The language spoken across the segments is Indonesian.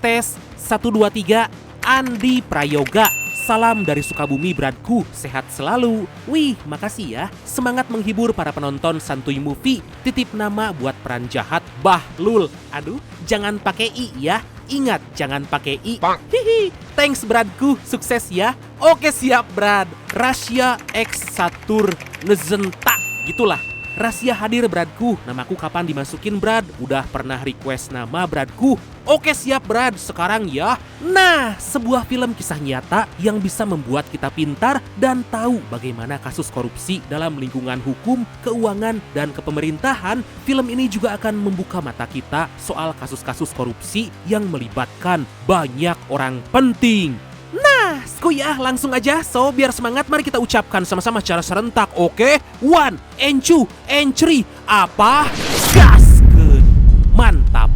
Tes 1 2 3 Andi Prayoga. Salam dari Sukabumi bradku, sehat selalu. Wih, makasih ya. Semangat menghibur para penonton Santuy Movie. Titip nama buat peran jahat Bahlul. Aduh, jangan pakai I ya. Ingat, jangan pakai I. Hihi. Thanks bradku, sukses ya. Oke siap brad. Rasya X Satur Nezenta. Gitulah. Rahasia hadir bradku, namaku kapan dimasukin brad? Udah pernah request nama bradku? Oke siap brad, sekarang ya. Nah, sebuah film kisah nyata yang bisa membuat kita pintar dan tahu bagaimana kasus korupsi dalam lingkungan hukum, keuangan, dan kepemerintahan. Film ini juga akan membuka mata kita soal kasus-kasus korupsi yang melibatkan banyak orang penting. Nah, skuya langsung aja. So, biar semangat mari kita ucapkan sama-sama secara serentak, oke? 1, and 2, and 3. Apa? Gaskeun. Mantap.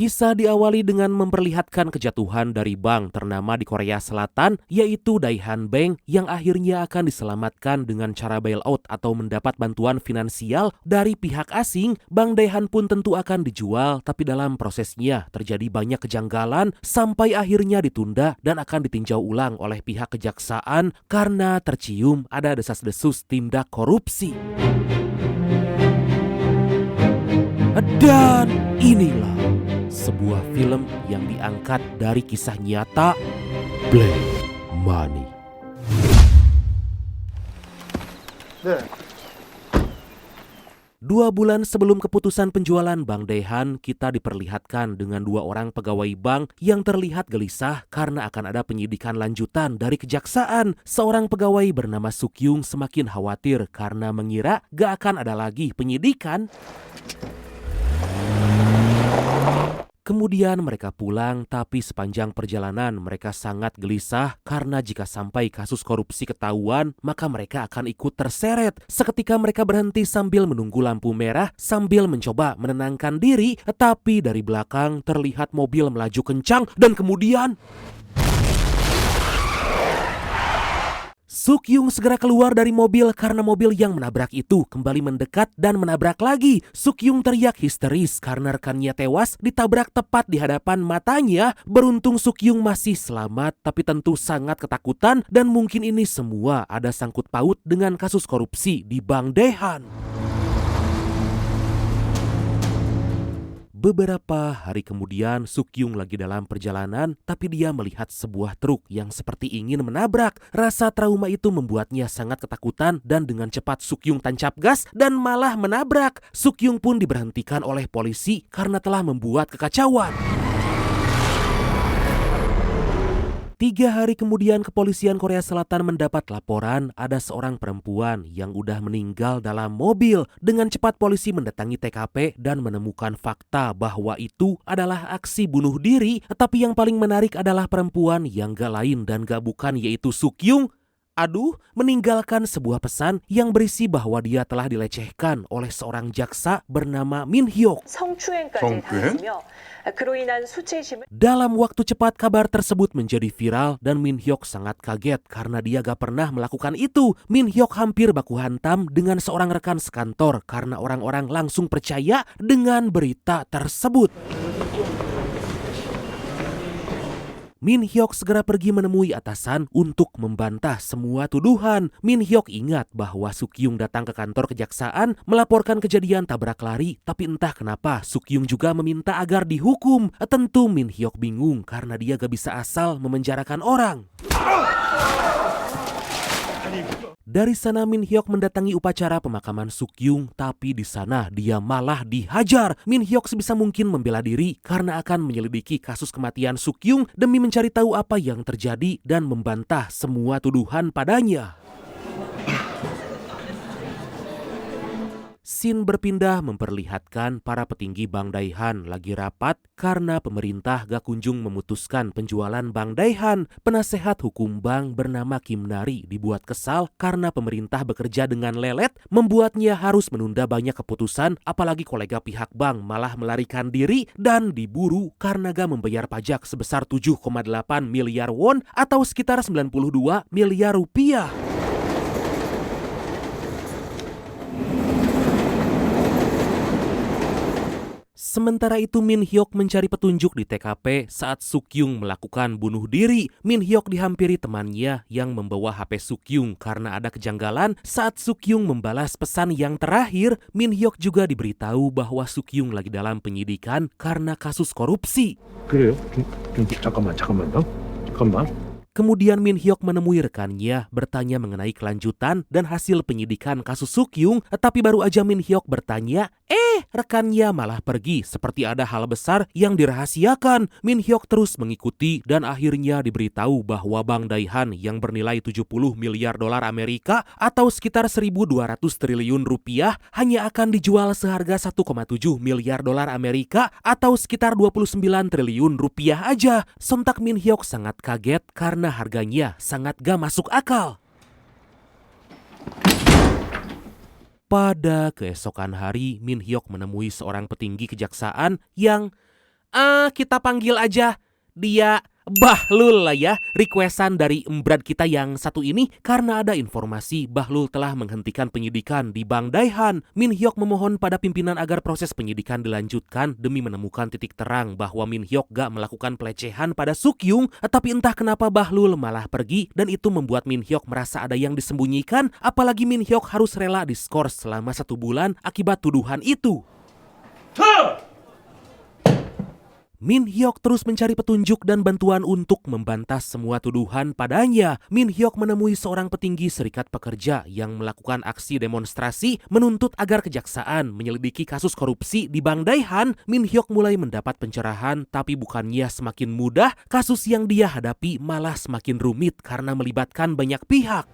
Kisah diawali dengan memperlihatkan kejatuhan dari bank ternama di Korea Selatan, yaitu Daehan Bank, yang akhirnya akan diselamatkan dengan cara bailout atau mendapat bantuan finansial dari pihak asing. Bank Daehan pun tentu akan dijual, tapi dalam prosesnya terjadi banyak kejanggalan sampai akhirnya ditunda dan akan ditinjau ulang oleh pihak kejaksaan karena tercium ada desas-desus tindak korupsi. Dan inilah sebuah film yang diangkat dari kisah nyata Black Money. 네. 2 bulan sebelum keputusan penjualan Bank Daehan, kita diperlihatkan dengan 2 orang pegawai bank yang terlihat gelisah karena akan ada penyidikan lanjutan dari kejaksaan. Seorang pegawai bernama Sukyung semakin khawatir karena mengira gak akan ada lagi penyidikan. Kemudian mereka pulang, tapi sepanjang perjalanan mereka sangat gelisah karena jika sampai kasus korupsi ketahuan, maka mereka akan ikut terseret. Seketika mereka berhenti sambil menunggu lampu merah sambil mencoba menenangkan diri, tapi dari belakang terlihat mobil melaju kencang dan kemudian Sukyung segera keluar dari mobil karena mobil yang menabrak itu kembali mendekat dan menabrak lagi. Sukyung teriak histeris karena rekannya tewas ditabrak tepat di hadapan matanya. Beruntung Sukyung masih selamat, tapi tentu sangat ketakutan dan mungkin ini semua ada sangkut paut dengan kasus korupsi di Bank Daehan. Beberapa hari kemudian, Sukyung lagi dalam perjalanan, tapi dia melihat sebuah truk yang seperti ingin menabrak. Rasa trauma itu membuatnya sangat ketakutan dan dengan cepat Sukyung tancap gas dan malah menabrak. Sukyung pun diberhentikan oleh polisi karena telah membuat kekacauan. 3 hari kemudian kepolisian Korea Selatan mendapat laporan ada seorang perempuan yang udah meninggal dalam mobil. Dengan cepat polisi mendatangi TKP dan menemukan fakta bahwa itu adalah aksi bunuh diri. Tapi yang paling menarik adalah perempuan yang gak lain dan gak bukan yaitu Sukyung. Meninggalkan sebuah pesan yang berisi bahwa dia telah dilecehkan oleh seorang jaksa bernama Min Hyuk. Dalam waktu cepat kabar tersebut menjadi viral dan Min Hyuk sangat kaget karena dia gak pernah melakukan itu. Min Hyuk hampir baku hantam dengan seorang rekan sekantor karena orang-orang langsung percaya dengan berita tersebut. Min Hyuk segera pergi menemui atasan untuk membantah semua tuduhan. Min Hyuk ingat bahwa Sukyung datang ke kantor kejaksaan melaporkan kejadian tabrak lari, tapi entah kenapa Sukyung juga meminta agar dihukum. Tentu Min Hyuk bingung karena dia gak bisa asal memenjarakan orang. Dari sana Min Hyuk mendatangi upacara pemakaman Sukyung, tapi di sana dia malah dihajar. Min Hyuk sebisa mungkin membela diri karena akan menyelidiki kasus kematian Sukyung demi mencari tahu apa yang terjadi dan membantah semua tuduhan padanya. Scene berpindah memperlihatkan para petinggi Bank Daehan lagi rapat karena pemerintah gak kunjung memutuskan penjualan Bank Daehan. Penasehat hukum bank bernama Kim Nari dibuat kesal karena pemerintah bekerja dengan lelet, membuatnya harus menunda banyak keputusan, apalagi kolega pihak bank malah melarikan diri dan diburu karena gak membayar pajak sebesar 7,8 miliar won atau sekitar 92 miliar rupiah. Sementara itu Min Hyuk mencari petunjuk di TKP saat Sukyung melakukan bunuh diri. Min Hyuk dihampiri temannya yang membawa HP Sukyung karena ada kejanggalan saat Sukyung membalas pesan yang terakhir. Min Hyuk juga diberitahu bahwa Sukyung lagi dalam penyidikan karena kasus korupsi. 그래요? 잠깐만요. Kemudian Min Hyuk menemui rekannya, bertanya mengenai kelanjutan dan hasil penyidikan kasus Sukyung, tapi baru aja Min Hyuk bertanya, rekannya malah pergi seperti ada hal besar yang dirahasiakan. Min Hyuk terus mengikuti dan akhirnya diberitahu bahwa Bank Daehan yang bernilai 70 miliar dolar Amerika atau sekitar 1.200 triliun rupiah hanya akan dijual seharga 1,7 miliar dolar Amerika atau sekitar 29 triliun rupiah aja. Sontak Min Hyuk sangat kaget karena harganya sangat gak masuk akal. Pada keesokan hari, Min Hyuk menemui seorang petinggi kejaksaan yang kita panggil aja dia Bahlul lah ya, requestan dari embrat kita yang satu ini karena ada informasi Bahlul telah menghentikan penyidikan di Bank Daehan. Min Hyuk memohon pada pimpinan agar proses penyidikan dilanjutkan demi menemukan titik terang bahwa Min Hyuk gak melakukan pelecehan pada Sukyung, tapi entah kenapa Bahlul malah pergi dan itu membuat Min Hyuk merasa ada yang disembunyikan, apalagi Min Hyuk harus rela diskors selama 1 bulan akibat tuduhan itu. Min Hyuk terus mencari petunjuk dan bantuan untuk membantah semua tuduhan padanya. Min Hyuk menemui seorang petinggi serikat pekerja yang melakukan aksi demonstrasi menuntut agar kejaksaan menyelidiki kasus korupsi di Bank Daehan. Min Hyuk mulai mendapat pencerahan, tapi bukannya semakin mudah, kasus yang dia hadapi malah semakin rumit karena melibatkan banyak pihak.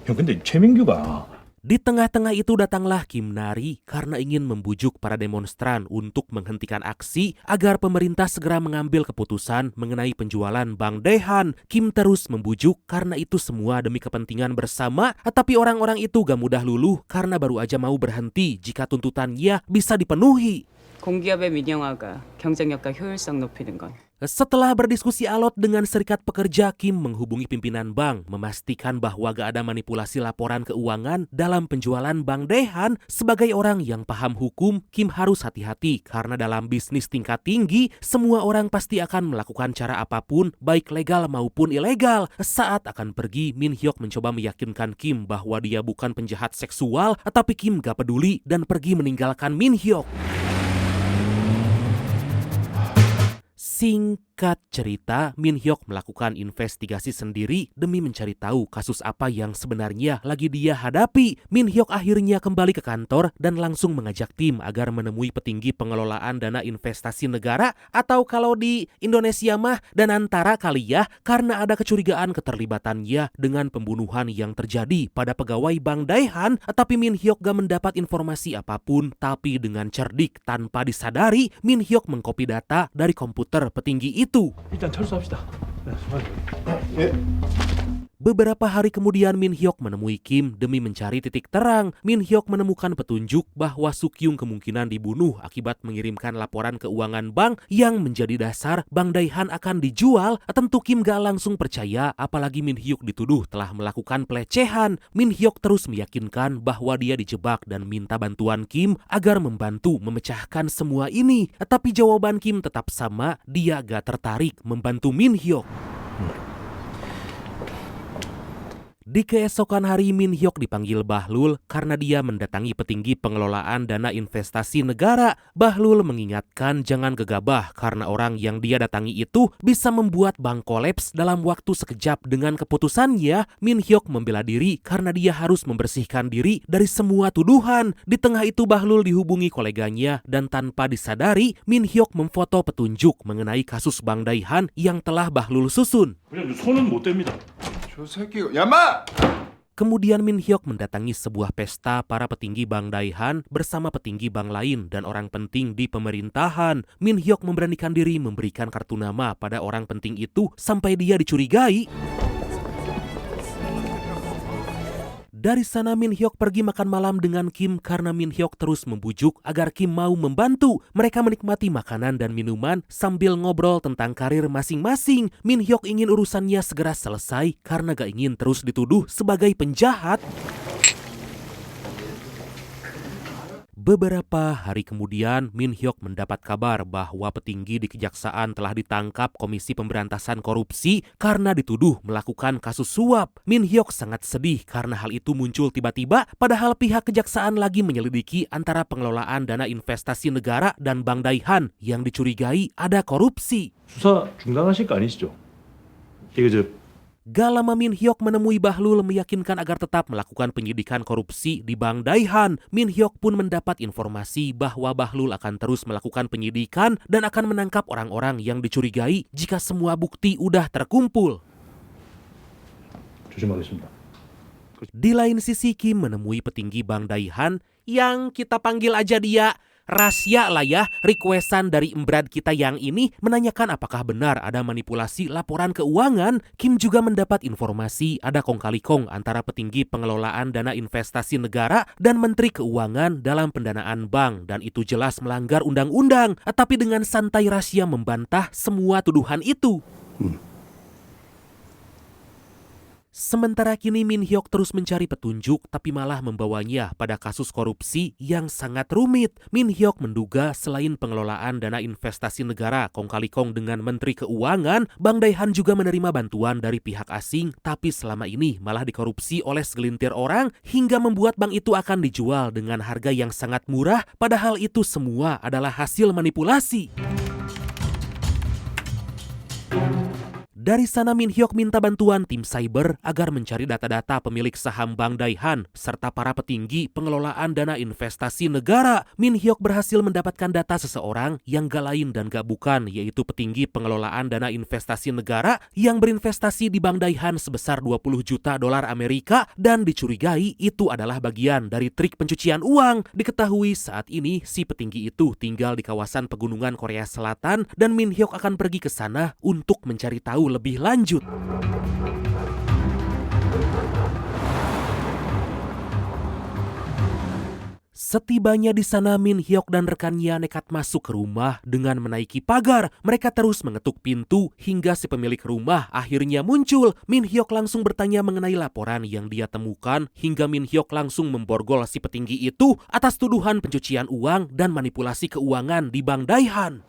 형 근데 최민규가 Di tengah-tengah itu datanglah Kim Nari karena ingin membujuk para demonstran untuk menghentikan aksi agar pemerintah segera mengambil keputusan mengenai penjualan Bank Daehan. Kim terus membujuk karena itu semua demi kepentingan bersama, tapi orang-orang itu gak mudah luluh karena baru aja mau berhenti jika tuntutannya bisa dipenuhi. 공기업의 민영화가 경쟁력과 효율성 높이는 건 Setelah berdiskusi alot dengan serikat pekerja, Kim menghubungi pimpinan bank, memastikan bahwa gak ada manipulasi laporan keuangan dalam penjualan Bank Daehan. Sebagai orang yang paham hukum, Kim harus hati-hati karena dalam bisnis tingkat tinggi, semua orang pasti akan melakukan cara apapun, baik legal maupun ilegal. Saat akan pergi, Min Hyuk mencoba meyakinkan Kim bahwa dia bukan penjahat seksual, tapi Kim gak peduli dan pergi meninggalkan Min Hyuk. Singkat cerita, Min Hyuk melakukan investigasi sendiri demi mencari tahu kasus apa yang sebenarnya lagi dia hadapi. Min Hyuk akhirnya kembali ke kantor dan langsung mengajak tim agar menemui petinggi pengelolaan dana investasi negara atau kalau di Indonesia mah Danantara kali ya, karena ada kecurigaan keterlibatannya dengan pembunuhan yang terjadi pada pegawai Bank Daehan. Tapi Min Hyuk gak mendapat informasi apapun, tapi dengan cerdik tanpa disadari, Min Hyuk mengcopy data dari komputer petinggi itu. 일단 철수합시다. 예. Beberapa hari kemudian Min Hyuk menemui Kim demi mencari titik terang. Min Hyuk menemukan petunjuk bahwa Sukyung kemungkinan dibunuh akibat mengirimkan laporan keuangan bank yang menjadi dasar Bank Daehan akan dijual. Tentu Kim gak langsung percaya, apalagi Min Hyuk dituduh telah melakukan pelecehan. Min Hyuk terus meyakinkan bahwa dia dijebak dan minta bantuan Kim agar membantu memecahkan semua ini. Tapi jawaban Kim tetap sama, dia gak tertarik membantu Min Hyuk. Di keesokan hari, Min Hyok dipanggil Bahlul karena dia mendatangi petinggi pengelolaan dana investasi negara. Bahlul mengingatkan jangan gegabah karena orang yang dia datangi itu bisa membuat bank kolaps dalam waktu sekejap. Dengan keputusannya, Min Hyok membela diri karena dia harus membersihkan diri dari semua tuduhan. Di tengah itu Bahlul dihubungi koleganya dan tanpa disadari, Min Hyok memfoto petunjuk mengenai kasus Bang Dae-han yang telah Bahlul susun. 그냥 손은 못 댑니다. 저 새끼가 야마! Kemudian Min Hyok mendatangi sebuah pesta para petinggi Bang Dae-han bersama petinggi bank lain dan orang penting di pemerintahan. Min Hyok memberanikan diri memberikan kartu nama pada orang penting itu sampai dia dicurigai. Dari sana Min Hyok pergi makan malam dengan Kim karena Min Hyok terus membujuk agar Kim mau membantu. Mereka menikmati makanan dan minuman sambil ngobrol tentang karir masing-masing. Min Hyok ingin urusannya segera selesai karena gak ingin terus dituduh sebagai penjahat. Beberapa hari kemudian, Min Hyok mendapat kabar bahwa petinggi di kejaksaan telah ditangkap Komisi Pemberantasan Korupsi karena dituduh melakukan kasus suap. Min Hyok sangat sedih karena hal itu muncul tiba-tiba, padahal pihak kejaksaan lagi menyelidiki antara pengelolaan dana investasi negara dan Bang Dae-han yang dicurigai ada korupsi. 수사 중단하실 거 아니시죠? 이거 Gak lama Min Hyok menemui Bahlul meyakinkan agar tetap melakukan penyidikan korupsi di Bang Dae-han. Min Hyok pun mendapat informasi bahwa Bahlul akan terus melakukan penyidikan dan akan menangkap orang-orang yang dicurigai jika semua bukti udah terkumpul. 조심하겠습니다. Di lain sisi, Kim menemui petinggi Bang Dae-han yang kita panggil aja dia Rasya lah ya, requestan dari embrad kita yang ini menanyakan apakah benar ada manipulasi laporan keuangan. Kim juga mendapat informasi ada kong kali kong antara petinggi pengelolaan dana investasi negara dan Menteri Keuangan dalam pendanaan bank, dan itu jelas melanggar undang-undang. Tapi dengan santai Rasya membantah semua tuduhan itu. Sementara kini Min Hyok terus mencari petunjuk tapi malah membawanya pada kasus korupsi yang sangat rumit. Min Hyok menduga selain pengelolaan dana investasi negara kong kali kong dengan Menteri Keuangan, Bang Dae-han juga menerima bantuan dari pihak asing tapi selama ini malah dikorupsi oleh segelintir orang hingga membuat bank itu akan dijual dengan harga yang sangat murah, padahal itu semua adalah hasil manipulasi. Dari sana Min Hyok minta bantuan tim cyber agar mencari data-data pemilik saham Bang Dae-han serta para petinggi pengelolaan dana investasi negara. Min Hyok berhasil mendapatkan data seseorang yang gak lain dan gak bukan, yaitu petinggi pengelolaan dana investasi negara yang berinvestasi di Bang Dae-han sebesar 20 juta dolar Amerika dan dicurigai itu adalah bagian dari trik pencucian uang. Diketahui saat ini si petinggi itu tinggal di kawasan pegunungan Korea Selatan dan Min Hyok akan pergi ke sana untuk mencari tahu lebih lanjut. Setibanya di sana, Min Hyok dan rekannya nekat masuk ke rumah dengan menaiki pagar. Mereka terus mengetuk pintu hingga si pemilik rumah akhirnya muncul. Min Hyok langsung bertanya mengenai laporan yang dia temukan hingga Min Hyok langsung memborgol si petinggi itu atas tuduhan pencucian uang dan manipulasi keuangan di Bang Dae-han.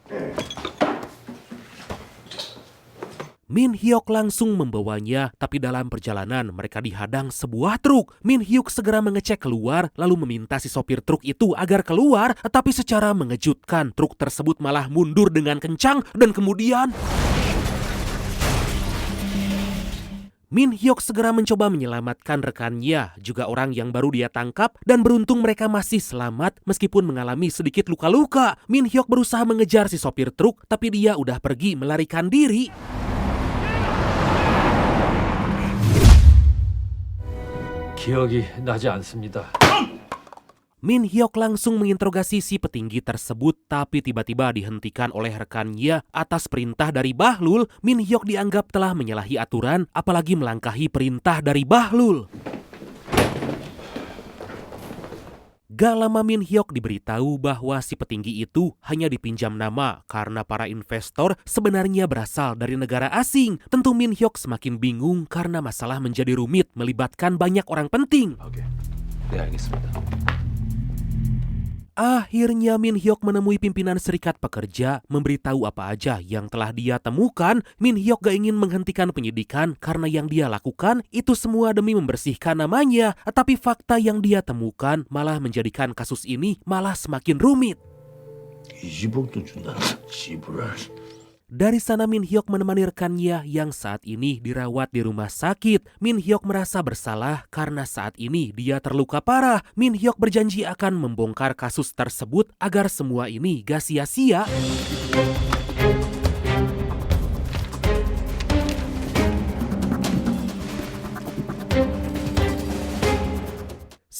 Min Hyok langsung membawanya, tapi dalam perjalanan mereka dihadang sebuah truk. Min Hyok segera mengecek keluar, lalu meminta si sopir truk itu agar keluar, tapi secara mengejutkan truk tersebut malah mundur dengan kencang dan kemudian Min Hyok segera mencoba menyelamatkan rekannya, juga orang yang baru dia tangkap, dan beruntung mereka masih selamat meskipun mengalami sedikit luka-luka. Min Hyok berusaha mengejar si sopir truk, tapi dia udah pergi melarikan diri. 기억이 나지 않습니다. Min Hyok langsung menginterogasi si petinggi tersebut, tapi tiba-tiba dihentikan oleh rekannya atas perintah dari Bahlul. Min Hyok dianggap telah menyalahi aturan, apalagi melangkahi perintah dari Bahlul. Gak lama Min Hyok diberitahu bahwa si petinggi itu hanya dipinjam nama karena para investor sebenarnya berasal dari negara asing. Tentu Min Hyok semakin bingung karena masalah menjadi rumit melibatkan banyak orang penting. 오케이. 네, 알겠습니다. Akhirnya Min Hyuk menemui pimpinan serikat pekerja, memberitahu apa aja yang telah dia temukan. Min Hyuk gak ingin menghentikan penyidikan karena yang dia lakukan itu semua demi membersihkan namanya. Tapi fakta yang dia temukan malah menjadikan kasus ini malah semakin rumit. 20억도 준다. 지불할. Dari sana Min Hyuk menemani rekannya yang saat ini dirawat di rumah sakit. Min Hyuk merasa bersalah karena saat ini dia terluka parah. Min Hyuk berjanji akan membongkar kasus tersebut agar semua ini gak sia-sia.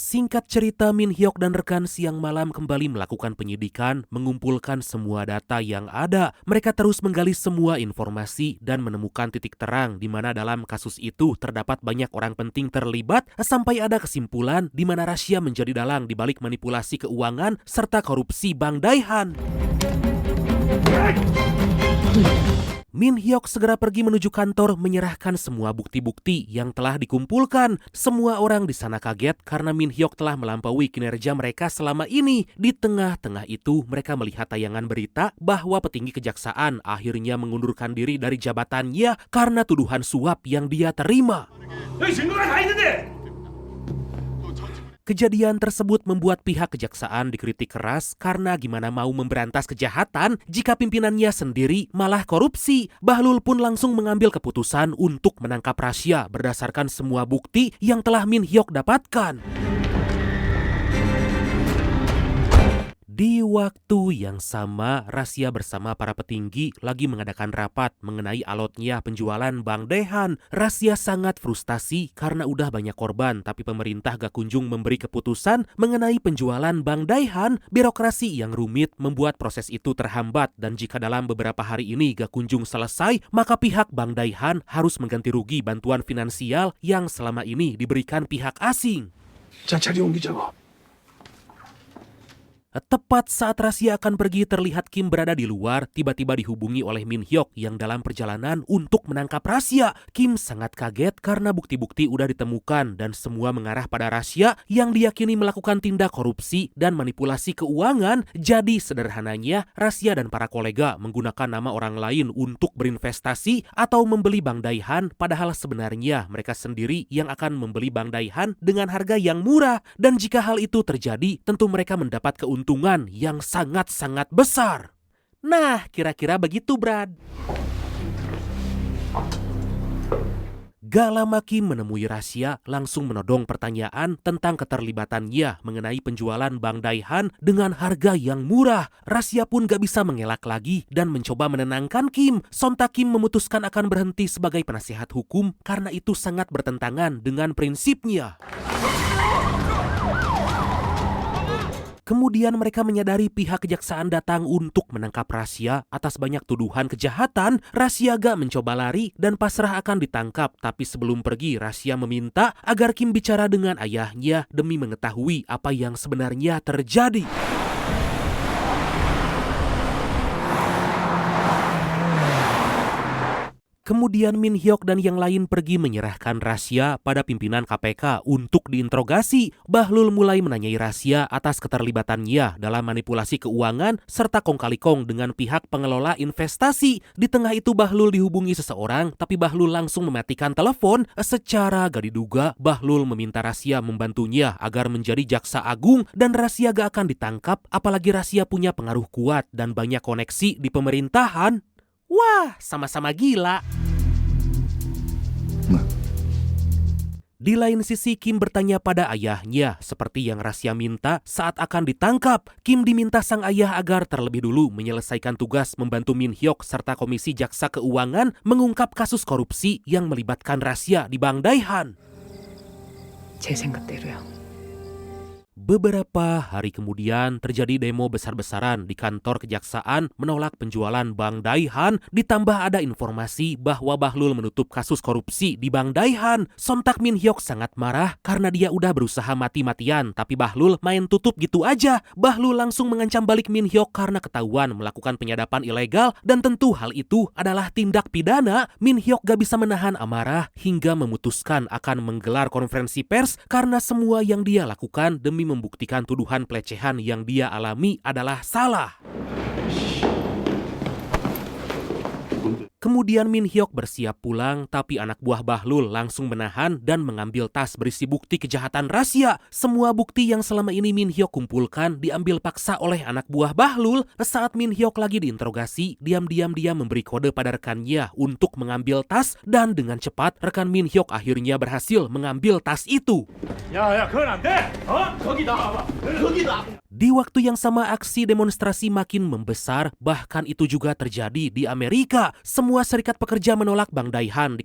Singkat cerita, Min Hyuk dan rekan siang malam kembali melakukan penyidikan, mengumpulkan semua data yang ada. Mereka terus menggali semua informasi dan menemukan titik terang di mana dalam kasus itu terdapat banyak orang penting terlibat sampai ada kesimpulan di mana Rasya menjadi dalang di balik manipulasi keuangan serta korupsi Bank Daehan. Min Hyuk segera pergi menuju kantor menyerahkan semua bukti-bukti yang telah dikumpulkan. Semua orang di sana kaget karena Min Hyuk telah melampaui kinerja mereka selama ini. Di tengah-tengah itu mereka melihat tayangan berita bahwa petinggi kejaksaan akhirnya mengundurkan diri dari jabatannya karena tuduhan suap yang dia terima. Kejadian tersebut membuat pihak kejaksaan dikritik keras karena gimana mau memberantas kejahatan jika pimpinannya sendiri malah korupsi. Bahlul pun langsung mengambil keputusan untuk menangkap Rasya berdasarkan semua bukti yang telah Min Hyuk dapatkan. Di waktu yang sama, Rasya bersama para petinggi lagi mengadakan rapat mengenai alotnya penjualan Bank Daehan. Rasya sangat frustasi karena udah banyak korban, tapi pemerintah gak kunjung memberi keputusan mengenai penjualan Bank Daehan. Birokrasi yang rumit membuat proses itu terhambat, dan jika dalam beberapa hari ini gak kunjung selesai, maka pihak Bank Daehan harus mengganti rugi bantuan finansial yang selama ini diberikan pihak asing. 자, 자리 옮기자고. Tepat saat Rasya akan pergi, terlihat Kim berada di luar, tiba-tiba dihubungi oleh Min Hyuk yang dalam perjalanan untuk menangkap Rasya. Kim sangat kaget karena bukti-bukti udah ditemukan dan semua mengarah pada Rasya yang diyakini melakukan tindak korupsi dan manipulasi keuangan. Jadi sederhananya, Rasya dan para kolega menggunakan nama orang lain untuk berinvestasi atau membeli Bank Daehan, padahal sebenarnya mereka sendiri yang akan membeli Bank Daehan dengan harga yang murah. Dan jika hal itu terjadi, tentu mereka mendapat keuntungan yang sangat-sangat besar. Nah, kira-kira begitu, Brad. Gak lama Kim menemui Rasya, langsung menodong pertanyaan tentang keterlibatannya mengenai penjualan Bank Daehan dengan harga yang murah. Rasya pun gak bisa mengelak lagi dan mencoba menenangkan Kim. Sontak Kim memutuskan akan berhenti sebagai penasihat hukum karena itu sangat bertentangan dengan prinsipnya. Kemudian mereka menyadari pihak kejaksaan datang untuk menangkap Rasya atas banyak tuduhan kejahatan. Rasya gak mencoba lari dan pasrah akan ditangkap. Tapi sebelum pergi, Rasya meminta agar Kim bicara dengan ayahnya demi mengetahui apa yang sebenarnya terjadi. Kemudian Min Hyuk dan yang lain pergi menyerahkan Rasya pada pimpinan KPK untuk diinterogasi. Bahlul mulai menanyai Rasya atas keterlibatannya dalam manipulasi keuangan serta kong kali kong dengan pihak pengelola investasi. Di tengah itu Bahlul dihubungi seseorang, tapi Bahlul langsung mematikan telepon. Secara gak diduga, Bahlul meminta Rasya membantunya agar menjadi jaksa agung dan Rasya gak akan ditangkap, apalagi Rasya punya pengaruh kuat dan banyak koneksi di pemerintahan. Wah, sama-sama gila. Di lain sisi, Kim bertanya pada ayahnya seperti yang Rasya minta saat akan ditangkap. Kim diminta sang ayah agar terlebih dulu menyelesaikan tugas membantu Min Hyuk serta Komisi Jaksa Keuangan mengungkap kasus korupsi yang melibatkan Rasya di Bank Daehan. 제 생각대로요. Beberapa hari kemudian terjadi demo besar-besaran di kantor kejaksaan menolak penjualan Bank Daehan. Ditambah ada informasi bahwa Bahlul menutup kasus korupsi di Bank Daehan. Sontak Min Hyuk sangat marah karena dia udah berusaha mati-matian, tapi Bahlul main tutup gitu aja. Bahlul langsung mengancam balik Min Hyuk karena ketahuan melakukan penyadapan ilegal dan tentu hal itu adalah tindak pidana. Min Hyuk gak bisa menahan amarah hingga memutuskan akan menggelar konferensi pers karena semua yang dia lakukan demi membuktikan tuduhan pelecehan yang dia alami adalah salah. Kemudian Min Hyuk bersiap pulang, tapi anak buah Bahlul langsung menahan dan mengambil tas berisi bukti kejahatan rahasia. Semua bukti yang selama ini Min Hyuk kumpulkan diambil paksa oleh anak buah Bahlul. Saat Min Hyuk lagi diinterogasi, diam-diam dia memberi kode pada rekannya untuk mengambil tas, dan dengan cepat rekan Min Hyuk akhirnya berhasil mengambil tas itu. Di waktu yang sama, aksi demonstrasi makin membesar, bahkan itu juga terjadi di Amerika. Semua serikat pekerja menolak Bang Dae-han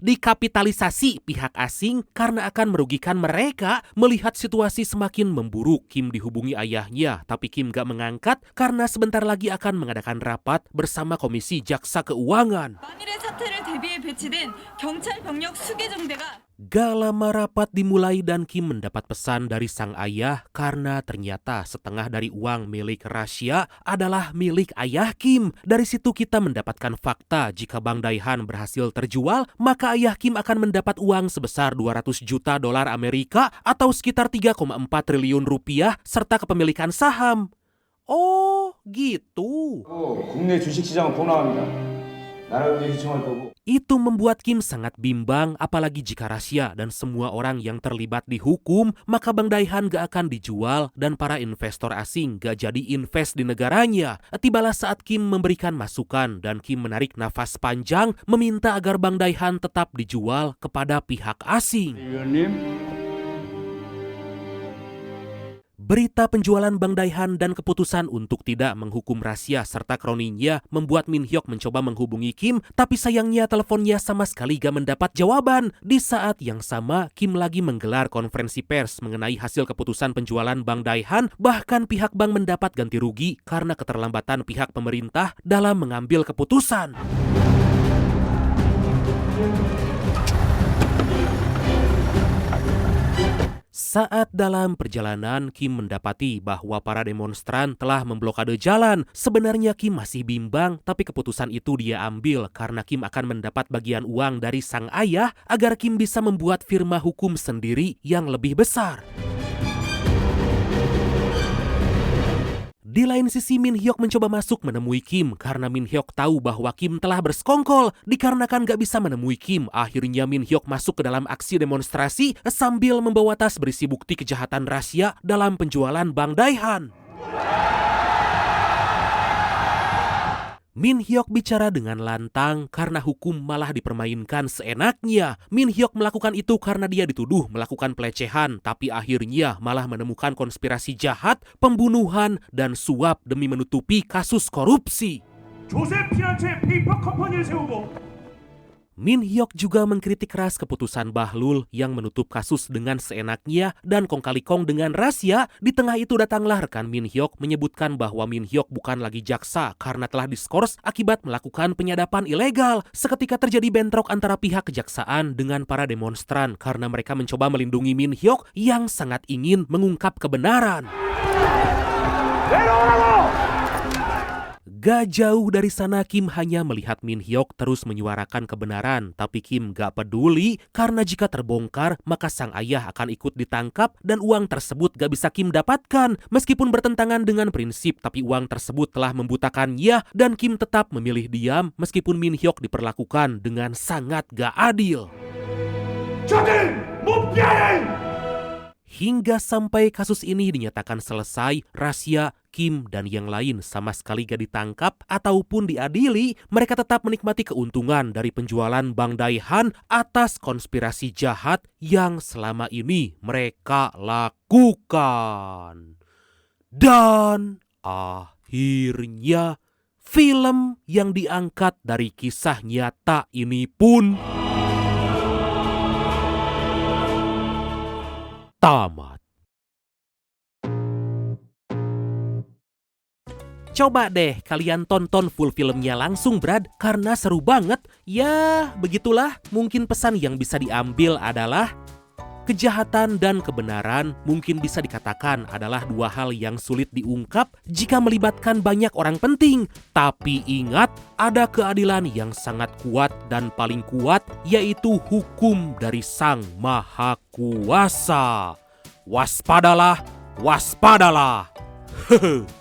dikapitalisasi pihak asing karena akan merugikan mereka. Melihat situasi semakin memburuk, Kim dihubungi ayahnya, tapi Kim gak mengangkat karena sebentar lagi akan mengadakan rapat bersama Komisi Jaksa Keuangan. 만일의 사태를 대비해 배치된 경찰 병력 수계 정대가 Gak lama rapat dimulai dan Kim mendapat pesan dari sang ayah karena ternyata setengah dari uang milik rahasia adalah milik ayah Kim. Dari situ kita mendapatkan fakta jika Bang Dae-han berhasil terjual, maka ayah Kim akan mendapat uang sebesar 200 juta dolar Amerika atau sekitar 3,4 triliun rupiah serta kepemilikan saham. Oh, gitu. 국내 주식시장은 폭락합니다. 나라 경제 휘청할 거고. Itu membuat Kim sangat bimbang, apalagi jika rahasia dan semua orang yang terlibat dihukum, maka Bang Dae-han gak akan dijual dan para investor asing gak jadi invest di negaranya. Tibalah saat Kim memberikan masukan dan Kim menarik nafas panjang meminta agar Bang Dae-han tetap dijual kepada pihak asing. Berita penjualan Bang Dae-han dan keputusan untuk tidak menghukum rahasia serta kroninya membuat Min Hyuk mencoba menghubungi Kim, tapi sayangnya teleponnya sama sekali gak mendapat jawaban. Di saat yang sama, Kim lagi menggelar konferensi pers mengenai hasil keputusan penjualan Bang Dae-han. Bahkan pihak bank mendapat ganti rugi karena keterlambatan pihak pemerintah dalam mengambil keputusan. Saat dalam perjalanan, Kim mendapati bahwa para demonstran telah memblokade jalan. Sebenarnya Kim masih bimbang, tapi keputusan itu dia ambil karena Kim akan mendapat bagian uang dari sang ayah agar Kim bisa membuat firma hukum sendiri yang lebih besar. Di lain sisi, Min Hyuk mencoba masuk menemui Kim karena Min Hyuk tahu bahwa Kim telah bersekongkol. Dikarenakan gak bisa menemui Kim, akhirnya Min Hyuk masuk ke dalam aksi demonstrasi sambil membawa tas berisi bukti kejahatan rahasia dalam penjualan Bang Dae-han. Min Hyuk bicara dengan lantang karena hukum malah dipermainkan seenaknya. Min Hyuk melakukan itu karena dia dituduh melakukan pelecehan, tapi akhirnya malah menemukan konspirasi jahat, pembunuhan, dan suap demi menutupi kasus korupsi. Min Hyuk juga mengkritik keras keputusan Bahlul yang menutup kasus dengan seenaknya dan kong kali kong dengan rahasia. Di tengah itu datanglah rekan Min Hyuk menyebutkan bahwa Min Hyuk bukan lagi jaksa karena telah diskors akibat melakukan penyadapan ilegal. Seketika terjadi bentrok antara pihak kejaksaan dengan para demonstran karena mereka mencoba melindungi Min Hyuk yang sangat ingin mengungkap kebenaran. Gak jauh dari sana, Kim hanya melihat Min Hyuk terus menyuarakan kebenaran, tapi Kim gak peduli karena jika terbongkar maka sang ayah akan ikut ditangkap dan uang tersebut gak bisa Kim dapatkan. Meskipun bertentangan dengan prinsip, tapi uang tersebut telah membutakannya dan Kim tetap memilih diam meskipun Min Hyuk diperlakukan dengan sangat gak adil. Hingga sampai kasus ini dinyatakan selesai, rahasia, Kim dan yang lain sama sekali gak ditangkap ataupun diadili. Mereka tetap menikmati keuntungan dari penjualan Bang Dae-han atas konspirasi jahat yang selama ini mereka lakukan. Dan akhirnya film yang diangkat dari kisah nyata ini pun tamat. Coba deh kalian tonton full filmnya langsung, Brad, karena seru banget. Ya, begitulah. Mungkin pesan yang bisa diambil adalah kejahatan dan kebenaran mungkin bisa dikatakan adalah dua hal yang sulit diungkap jika melibatkan banyak orang penting. Tapi ingat, ada keadilan yang sangat kuat dan paling kuat, yaitu hukum dari Sang Maha Kuasa. Waspadalah, waspadalah. Hehe.